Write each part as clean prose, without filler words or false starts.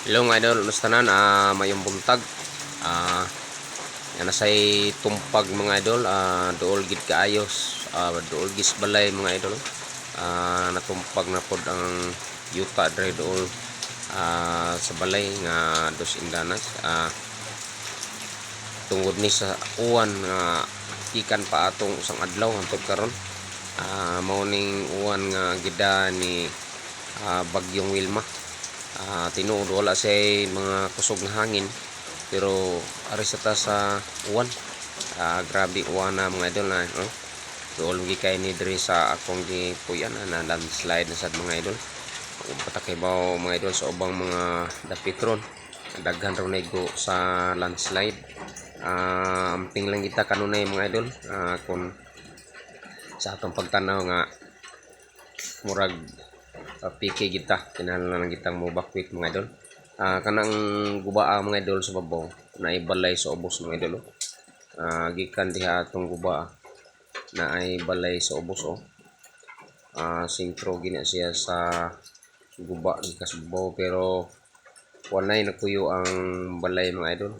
Hello mga idol, tanan mayong buntag. Yan nasay tumpag mga idol, duol gid kaayos, duol gis balay mga idol. Natumpag na pod ang yuta dre duol sa balay nga dos indanas. Tungod ni sa uwan nga ikan pa atong usang adlaw hangtod karon. Mao ning uwan nga gida ni bagyong Wilma. Tinuod wala say mga kusog nga hangin pero ari sa uwan. Grabe uwan na mga idol na duol gi kay ni diri sa akong gipuyan na landslide na sad mga idol. Patakay ba mga idol sa ubang mga dapitron daghan raw naigo sa landslide. Amping lang kita kanunay mga idol kung sa atong pagtanaw nga murag PK kita kinahanglan lang kitang mobakwit mga idol. Kanang gubaa mga idol sa babaw na ibalay sa ubos mga idol. Gikan diha atong gubaa na ay balay sa ubos sintro gina siya sa guba gikas babaw pero walay napuyo ang balay mga idol.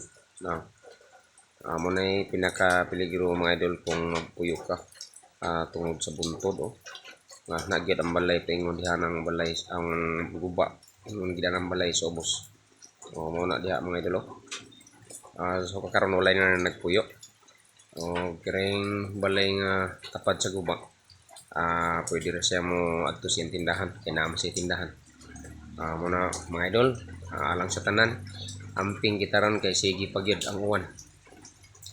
Mo nay pinaka peligro mga idol kung magpuyo ka tungod sa buntod nga nagyad ang balay paingon diha ng balay ang guba ingon gid ang balay sa ubos. Mao na diha mga idol. So karon walay na nagpuyo kiring balay nga tapad sa guba. Pwede ra siya mo adto sa tindahan kay naa sa tindahan. Muna mga idol, alang sa tanan amping gitaran kay sige pagyud ang uwan,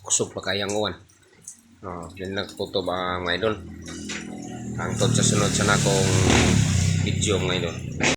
kusog pa kay ang uwan. Din nagtuto ba mga idol hangtod sa sunod sa nakong video mga idol.